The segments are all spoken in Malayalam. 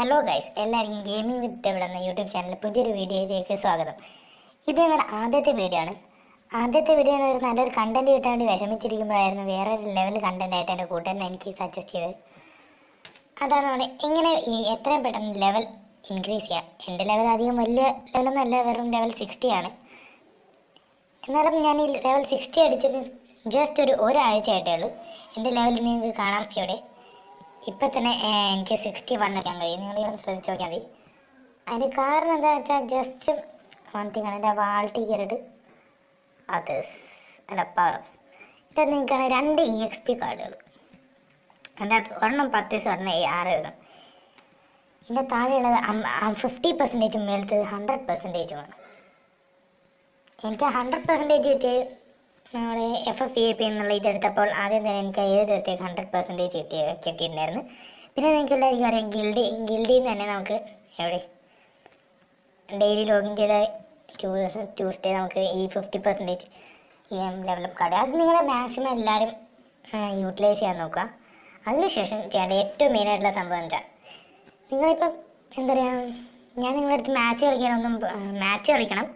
ഹലോ ഗൈസ്, എല്ലാവർക്കും ഗെയിമിംഗ് വിത്ത് ഇവിടെ എന്ന യൂട്യൂബ് ചാനലിൽ പുതിയൊരു വീഡിയോയിലേക്ക് സ്വാഗതം. ഇത് ഞങ്ങളുടെ ആദ്യത്തെ വീഡിയോ ആണ്. ഒരു നല്ലൊരു കണ്ടന്റ് കിട്ടാൻ വേണ്ടി വിഷമിച്ചിരിക്കുമ്പോഴായിരുന്നു വേറൊരു ലെവൽ കണ്ടന്റ് ആയിട്ട് എൻ്റെ കൂട്ടുകാരൻ എനിക്ക് സജസ്റ്റ് ചെയ്തത്. അതാണ് അവിടെ എങ്ങനെ എത്രയും പെട്ടെന്ന് ലെവൽ ഇൻക്രീസ് ചെയ്യാം. എൻ്റെ ലെവൽ അധികം വലിയ ലെവലൊന്നുമല്ല, വെറും ലെവൽ 60 ആണ്. എന്നാലും ഞാൻ ഈ ലെവൽ 60 അടിച്ചിട്ട് ജസ്റ്റ് ഒരാഴ്ച ആയിട്ടേ ഉള്ളൂ. എൻ്റെ ലെവൽ നിങ്ങൾക്ക് കാണാം ഇവിടെ. ഇപ്പം തന്നെ എനിക്ക് 61 അടിക്കാൻ കഴിയും. നിങ്ങളിവിടെ ശ്രദ്ധിച്ച് നോക്കിയാൽ മതി. അതിൻ്റെ കാരണം എന്താണെന്ന് വെച്ചാൽ ജസ്റ്റ് വൺ തിങ് ആണ്, എൻ്റെ വാൾട്ടി കയറിയിട്ട് അതേഴ്സ് അല്ല പവർ-അപ്സ്. ഇത് നിങ്ങൾക്കാണ് 2 EXP കാർഡുകൾ. അതിൻ്റെ അകത്ത് ഒരെണ്ണം 10, ഒരെണ്ണം 6 എഴുതണം. ഇതിൻ്റെ താഴെയുള്ളത് 50% മേലത്തത് 100%. എനിക്ക് 100% കിട്ടിയ നമ്മുടെ FFVIP എന്നുള്ള ഇതെടുത്തപ്പോൾ ആദ്യം തന്നെ എനിക്ക് 7 ദിവസത്തേക്ക് 100% കിട്ടിയിട്ടുണ്ടായിരുന്നു. പിന്നെ നിങ്ങൾക്ക് എല്ലാവർക്കും അറിയാം, ഗിൽഡിൽ നിന്ന് തന്നെ നമുക്ക് എവിടെ ഡെയിലി ലോഗിൻ ചെയ്ത ട്യൂസ്ഡേ നമുക്ക് ഈ 50% ഡെവലപ്പ് കാർഡ് അത് നിങ്ങളെ മാക്സിമം എല്ലാവരും യൂട്ടിലൈസ് ചെയ്യാൻ നോക്കുക. അതിനുശേഷം ചെയ്യേണ്ട ഏറ്റവും മെയിനായിട്ടുള്ള സംഭവം വെച്ചാൽ നിങ്ങളിപ്പം എന്താ പറയുക, ഞാൻ നിങ്ങളുടെ അടുത്ത് മാച്ച് കളിക്കണം.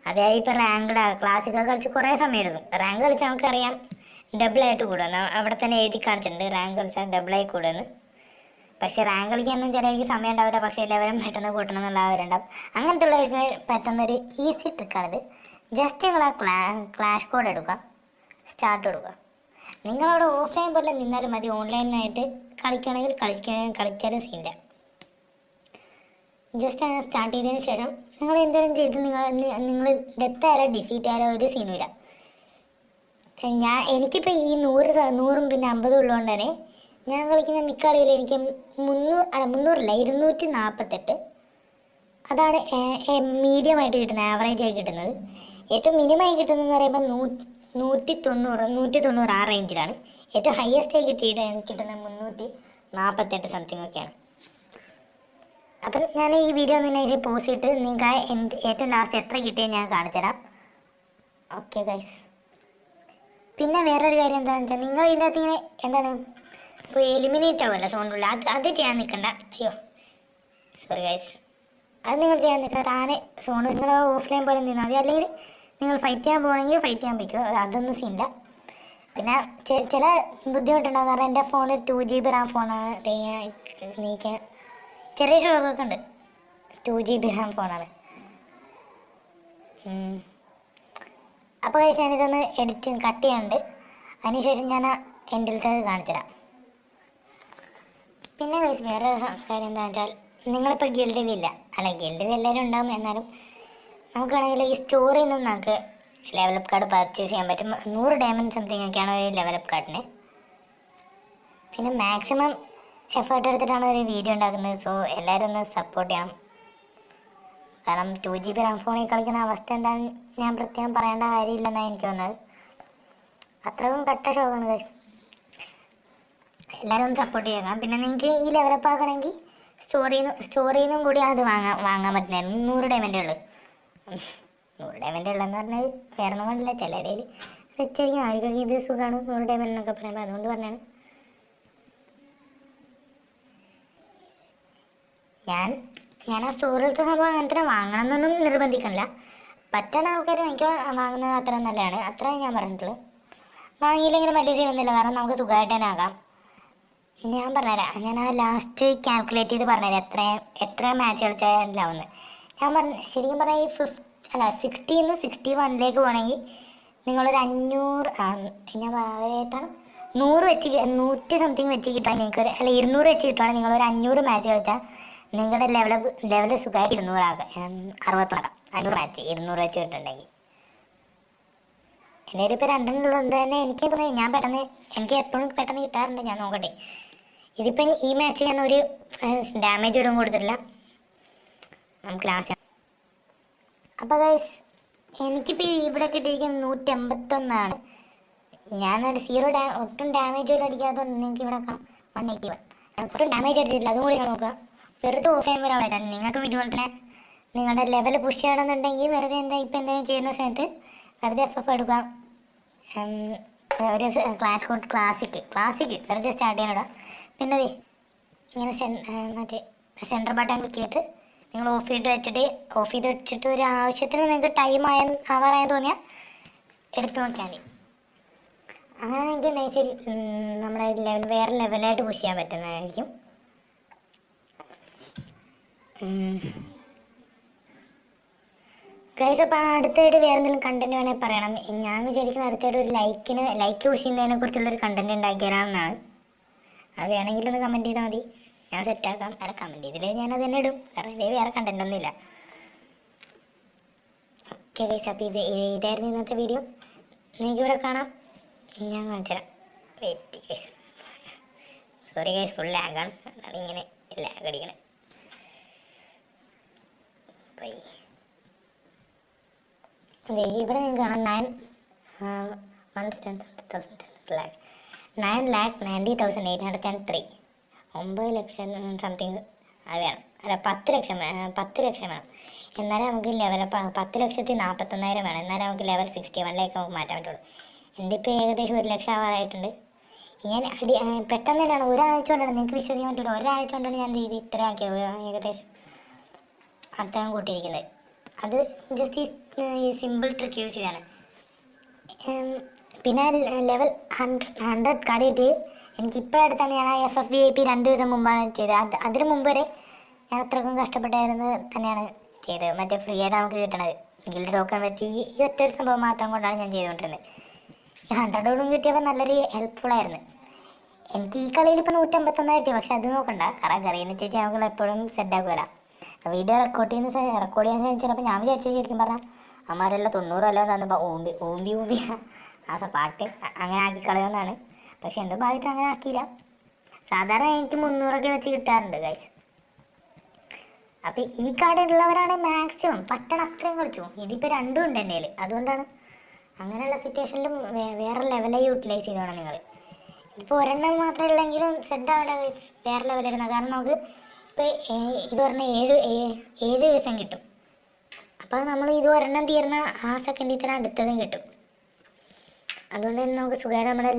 അതായത് ഇപ്പോൾ റാങ്ക്ഡ് ക്ലാസിക്കൊക്കെ കളിച്ച് കുറേ സമയം എടുക്കും. റാങ്ക് കളിച്ചാൽ നമുക്കറിയാം ഡബിളായിട്ട് കൂടുമെന്ന് അവിടെ തന്നെ എഴുതി കാണിച്ചിട്ടുണ്ട്, റാങ്ക് കളിച്ചാൽ ഡബിളായി കൂടുമെന്ന്. പക്ഷേ റാങ്ക് കളിക്കാനൊന്നും ചിലർക്ക് സമയം ഉണ്ടാവില്ല, പക്ഷേ എല്ലാവരും പെട്ടെന്ന് കൂട്ടണം എന്നുള്ളവരുണ്ടാവും. അങ്ങനത്തെ ഉള്ളവർക്ക് പറ്റുന്നൊരു ഈസി ട്രിക്കാണിത്. ജസ്റ്റ് നിങ്ങൾ ആ ക്ലാഷ് കോഡ് എടുക്കുക, സ്റ്റാർട്ട് കൊടുക്കുക. നിങ്ങളവിടെ ഓഫ്ലൈൻ പോലെ നിന്നാലും മതി, ഓൺലൈനായിട്ട് കളിക്കുകയാണെങ്കിൽ കളിച്ചാലും സീനില്ല. ജസ്റ്റ് അങ്ങനെ സ്റ്റാർട്ട് ചെയ്തതിന് ശേഷം നിങ്ങൾ എന്തെങ്കിലും ചെയ്ത് നിങ്ങൾ ഡെത്ത് ആയാലോ ഡിഫീറ്റ് ആയാലോ ഒരു സീനുമില്ല. എനിക്കിപ്പോൾ ഈ 100 പിന്നെ 50 ഉള്ളതുകൊണ്ട് തന്നെ ഞാൻ കളിക്കുന്ന മിക്ക കളിയിലും എനിക്ക് 248 അതാണ് മീഡിയമായിട്ട് കിട്ടുന്നത്, ആവറേജായി കിട്ടുന്നത്. ഏറ്റവും മിനിമമായി കിട്ടുന്നതെന്ന് പറയുമ്പോൾ 190 ആ റേഞ്ചിലാണ്. ഏറ്റവും ഹയസ്റ്റായി കിട്ടുന്നത് 348 സംതിങ് ഒക്കെയാണ്. അപ്പം ഞാൻ ഈ വീഡിയോ തന്നെ പോസ്റ്റ് ചെയ്തിട്ട് നിങ്ങൾക്ക് ഏറ്റവും ലാസ്റ്റ് എത്ര കിട്ടിയെന്ന് ഞാൻ കാണിച്ചുതരാം. Okay guys. പിന്നെ വേറൊരു കാര്യം എന്താണെന്ന് വെച്ചാൽ നിങ്ങൾ ഇതിൻ്റെ അകത്ത് ഇങ്ങനെ എന്താണ് ഇപ്പോൾ എലിമിനേറ്റ് ആവുമല്ലോ സൗണ്ടുള്ള അത് ചെയ്യാൻ നിൽക്കണ്ട. സോറി ഗൈസ്, അത് നിങ്ങൾ ചെയ്യാൻ നിൽക്കണ്ട. താനെ സോൺ നിങ്ങൾ ഓഫ്ലൈൻ പോലെ നിന്നാൽ മതി. അല്ലെങ്കിൽ നിങ്ങൾ ഫൈറ്റ് ചെയ്യാൻ പോകണമെങ്കിൽ ഫൈറ്റ് ചെയ്യാൻ പറ്റുമോ, അതൊന്നും സീനില്ല. പിന്നെ ചില ബുദ്ധിമുട്ടുണ്ടാകുന്ന പറഞ്ഞാൽ എൻ്റെ ഫോണിൽ 2 GB റാം ഫോണാണ്. നീക്കാൻ ചെറിയ ഷോക്കൊക്കെ ഉണ്ട്. 2 GB റാം ഫോണാണ്. അപ്പോൾ ഞാനിതൊന്ന് കട്ട് ചെയ്യാനുണ്ട്. അതിനുശേഷം ഞാൻ എൻ്റെ അടുത്ത് കാണിച്ചുതരാം. പിന്നെ വേറെ കാര്യം എന്താണെന്ന് വെച്ചാൽ നിങ്ങളിപ്പോൾ ഗിൽഡിലില്ല, ഗിൽഡിൽ എല്ലാവരും ഉണ്ടാകും. എന്നാലും നമുക്ക് വേണമെങ്കിൽ ഈ സ്റ്റോറിൽ നിന്നും നമുക്ക് ലെവലപ്പ് കാർഡ് പർച്ചേസ് ചെയ്യാൻ പറ്റും. 100 ഡയമണ്ട് സംതിങ് ഒക്കെയാണ് ഒരു ലെവലപ്പ് കാർഡിന്. പിന്നെ മാക്സിമം എഫേർട്ട് എടുത്തിട്ടാണ് ഒരു വീഡിയോ ഉണ്ടാക്കുന്നത്. സോ എല്ലാവരും ഒന്ന് സപ്പോർട്ട് ചെയ്യണം. കാരണം 2 GB റാം ഫോണിൽ കളിക്കുന്ന അവസ്ഥ എന്താണെന്ന് ഞാൻ പ്രത്യേകം പറയേണ്ട കാര്യമില്ലെന്നാണ് എനിക്ക് തോന്നുന്നത്. അത്രയും കട്ട ഷോക്കാണ് ഗൈസ്. എല്ലാവരും ഒന്ന് സപ്പോർട്ട് ചെയ്യുക. പിന്നെ നിങ്ങൾക്ക് ഈ ലെവലപ്പ് ആക്കണമെങ്കിൽ സ്റ്റോറിയിൽ നിന്നും കൂടി അത് വാങ്ങാൻ പറ്റുന്നതായിരുന്നു. 100 ഡയമണ്ടേ ഉള്ളൂ. 100 ഡയമണ്ടേ ഉള്ളതെന്ന് പറഞ്ഞാൽ വേറെ ഒന്നും കൊണ്ടില്ല, ചില ഇടയിൽ റിച്ച് ആയിരിക്കും, അവർക്കൊക്കെ ഇത് സുഖമാണ് 100 ഡയമണ്ട് എന്നൊക്കെ പറയുമ്പോൾ, അതുകൊണ്ട് പറഞ്ഞാണ്. ഞാൻ ആ സ്റ്റോറിലത്തെ സംഭവം അങ്ങനത്തെ വാങ്ങണമെന്നൊന്നും നിർബന്ധിക്കണില്ല. പറ്റുന്ന ആൾക്കാർ എനിക്ക് വാങ്ങുന്നത് അത്ര നല്ലതാണ്, അത്ര ഞാൻ പറഞ്ഞിട്ടുള്ളൂ. വാങ്ങിയില്ലെങ്കിലും വലിയ ചെയ്യുന്നില്ല, കാരണം നമുക്ക് സുഖമായിട്ട് തന്നെ ആകാം. ഞാൻ പറഞ്ഞുതരാം, ഞാൻ ആ ലാസ്റ്റ് കാൽക്കുലേറ്റ് ചെയ്ത് പറഞ്ഞുതരാം എത്ര മാച്ച് കളിച്ചാലാവുന്നത്. ശരിക്കും പറഞ്ഞാൽ ഈ 60 നിന്ന് 61 പോകണമെങ്കിൽ നിങ്ങളൊരു 500 ഞാൻ എത്താണ് 100 വെച്ച് 100 സംതിങ് വെച്ച് കിട്ടാൻ നിങ്ങൾക്ക് 200 വെച്ച് കിട്ടുവാണെങ്കിൽ നിങ്ങളൊരു 500 മാച്ച് കളിച്ചാൽ നിങ്ങളുടെ ലെവൽ സുഖമായിട്ട് 200 ആകാം, 60 ആകാം. 500 മാച്ച് 200 വെച്ച് കിട്ടുന്നുണ്ടെങ്കിൽ. എൻ്റെ ഇപ്പോൾ 2 ഉള്ളതുകൊണ്ട് തന്നെ എനിക്ക് തോന്നുന്നത് എനിക്ക് എപ്പോഴും പെട്ടെന്ന് കിട്ടാറുണ്ട്. ഞാൻ നോക്കട്ടെ. ഇതിപ്പോൾ ഈ മാച്ച് ഞാൻ ഒരു ഡാമേജ് ഒന്നും കൊടുത്തിട്ടില്ല. നമുക്ക് ലാസ്റ്റ്. അപ്പോൾ ഗൈസ്, എനിക്കിപ്പോൾ ഇവിടെ കിട്ടിയിരിക്കുന്നത് 181. ഞാനൊരു ഒട്ടും ഡാമേജ് പോലും അടിക്കാത്തതുകൊണ്ട് നിങ്ങൾക്ക് ഇവിടെ 181. ഒട്ടും ഡാമേജ് അടിച്ചിട്ടില്ല, അതും കൂടി നോക്കുക. വെറുതെ ഓഫ്ലൈൻ വരെ അവിടെ നിങ്ങൾക്കും ഇതുപോലെ തന്നെ നിങ്ങളുടെ ലെവൽ പുഷ് ചെയ്യണമെന്നുണ്ടെങ്കിൽ വെറുതെ എന്തെങ്കിലും ചെയ്യുന്ന സമയത്ത് വെറുതെ FF എടുക്കുക. ഒരു ക്ലാഷ് കോഡ് ക്ലാസിക് വെറുതെ സ്റ്റാർട്ട് ചെയ്യാനിടുക. പിന്നെ ഇങ്ങനെ മറ്റേ സെൻറ്റർ ബട്ടൺ ക്ലിക്ക് ചെയ്തിട്ട് നിങ്ങൾ ഓഫ് ചെയ്ത് വെച്ചിട്ട് ഒരു ആവശ്യത്തിന് നിങ്ങൾക്ക് ടൈം ആവാറായി തോന്നിയാൽ എടുത്ത് നോക്കിയാൽ മതി. അങ്ങനെ നിങ്ങൾക്ക് നൈസിൽ നമ്മുടെ വേറെ ലെവലായിട്ട് പുഷ് ചെയ്യാൻ പറ്റുന്നതായിരിക്കും. ഗൈസ്, അപ്പോൾ അടുത്തായിട്ട് വേറെ എന്തെങ്കിലും കണ്ടന്റ് വേണമെങ്കിൽ പറയണം. ഞാൻ വിചാരിക്കുന്ന അടുത്തായിട്ട് ഒരു ലൈക്ക് പുഷ് ചെയ്യുന്നതിനെ കുറിച്ചുള്ളൊരു കണ്ടന്റ് ഉണ്ടാക്കി തരാമെന്നാണ്. അത് വേണമെങ്കിൽ ഒന്ന് കമൻറ്റ് ചെയ്താൽ മതി, ഞാൻ സെറ്റാക്കാം. അല്ല, കമൻറ്റ് ചെയ്തില്ലെങ്കിൽ ഞാനത് തന്നെ ഇടും, കാരണം ഇതിൽ വേറെ കണ്ടന്റ് ഒന്നുമില്ല. ഓക്കെ ഗൈസ്, അപ്പോൾ ഇതായിരുന്നു ഇന്നത്തെ വീഡിയോ. നിങ്ങൾക്കിവിടെ കാണാം, ഞാൻ കാണിച്ചു തരാം. Wait guys, sorry guys, full ലാഗാണ്, അതാണ് ഇങ്ങനെ ലാഗ് അടിക്കണേ. ഇവിടെ നിങ്ങൾക്ക് കാണാം 9,90,803, 9 ലക്ഷം സംതിങ് അത് വേണം. അല്ല, 10 ലക്ഷം വേണം. എന്നാലേ നമുക്ക് ലെവൽ 10,41,000 വേണം. എന്നാലേ നമുക്ക് ലെവൽ 61ലേക്ക് നമുക്ക് മാറ്റാൻ പറ്റുള്ളൂ. എൻ്റെ ഇപ്പോൾ ഏകദേശം 1 ലക്ഷം ആവാറായിട്ടുണ്ട്. ഞാൻ പെട്ടെന്ന് തന്നെയാണ്, ഒരാഴ്ച കൊണ്ടാണ്, നിങ്ങൾക്ക് വിശ്വസിക്കാൻ പറ്റില്ല, ഒരാഴ്ച കൊണ്ടാണ് ഞാൻ ഇത് ഇത്ര ആക്കിയത്. ഏകദേശം അത്രയും കൂട്ടിയിരിക്കുന്നത്. അത് ജസ്റ്റ് ഈ സിമ്പിൾ ട്രിക്ക് യൂസ് ചെയ്താണ്. പിന്നെ ലെവൽ 100 കാർഡ് കിട്ടി. എനിക്കിപ്പോഴടുത്താണ് ഞാൻ FFVIP 2 ദിവസം മുമ്പാണ് ചെയ്തത്. അതിന് മുമ്പ് വരെ ഞാൻ അത്രക്കും കഷ്ടപ്പെട്ടായിരുന്നു തന്നെയാണ് ചെയ്തത്. മറ്റേ ഫ്രീ ആയിട്ട് നമുക്ക് കിട്ടണത് ഗിൽഡ് ടോക്കൺ വെച്ച് ഈ ഒറ്റൊരു സംഭവം മാത്രം കൊണ്ടാണ് ഞാൻ ചെയ്തുകൊണ്ടിരുന്നത്. ഈ 100 കിട്ടിയപ്പോൾ നല്ലൊരു ഹെൽപ്ഫുള്ളായിരുന്നു. എനിക്ക് ഈ കളിയിൽ ഇപ്പോൾ 151 കിട്ടി. പക്ഷെ അത് നോക്കണ്ട, കാരണം കറിയെന്ന് വെച്ചാൽ നമുക്ക് എപ്പോഴും സെറ്റാക്കുമല്ല. വീഡിയോ റെക്കോർഡ് ചെയ്യാൻ ചിലപ്പോൾ ഞാൻ വിചാരിച്ചു ശരിക്കും പറഞ്ഞാൽ അമ്മമാരെല്ലാം 90 അല്ലോ തന്നപ്പോൾ ഊമ്പി ആ പാട്ട് അങ്ങനെ ആക്കി കളയുമെന്നാണ്. പക്ഷെ എന്തോ ഭാഗത്ത് അങ്ങനെ ആക്കിയില്ല. സാധാരണ എനിക്ക് 300 വെച്ച് കിട്ടാറുണ്ട് ഗൈസ്. അപ്പോൾ ഈ കാർഡ് ഉള്ളവരാണെങ്കിൽ മാക്സിമം പട്ടണ അത്രയും കളിച്ചു. ഇതിപ്പോൾ രണ്ടും ഉണ്ട് എൻ്റെ കയ്യിൽ, അതുകൊണ്ടാണ്. അങ്ങനെയുള്ള സിറ്റുവേഷനിലും വേറെ ലെവലെ യൂട്ടിലൈസ് ചെയ്തോണം നിങ്ങൾ. ഇപ്പോൾ ഒരെണ്ണം മാത്രമേ ഉള്ളെങ്കിലും സെറ്റാവേണ്ട വേറെ ലെവലായിരുന്നു. കാരണം നമുക്ക് ഇപ്പോൾ ഇത് പറഞ്ഞാൽ 7 ദിവസം കിട്ടും. അപ്പോൾ നമ്മൾ ഇത് ഒരെണ്ണം തീർന്ന ആ സെക്കൻഡിൽ തന്നെ അടുത്തതും കിട്ടും. അതുകൊണ്ട് തന്നെ നമുക്ക് സുഖമായിട്ട് നമ്മുടെ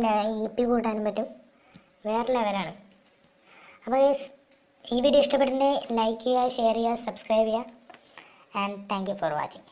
EP കൂട്ടാനും പറ്റും. വേറെ ലെവലാണ്. അപ്പോൾ ഈ വീഡിയോ ഇഷ്ടപ്പെട്ടിട്ടുണ്ടെങ്കിൽ ലൈക്ക് ചെയ്യുക, ഷെയർ ചെയ്യുക, സബ്സ്ക്രൈബ് ചെയ്യുക. And thank you for watching.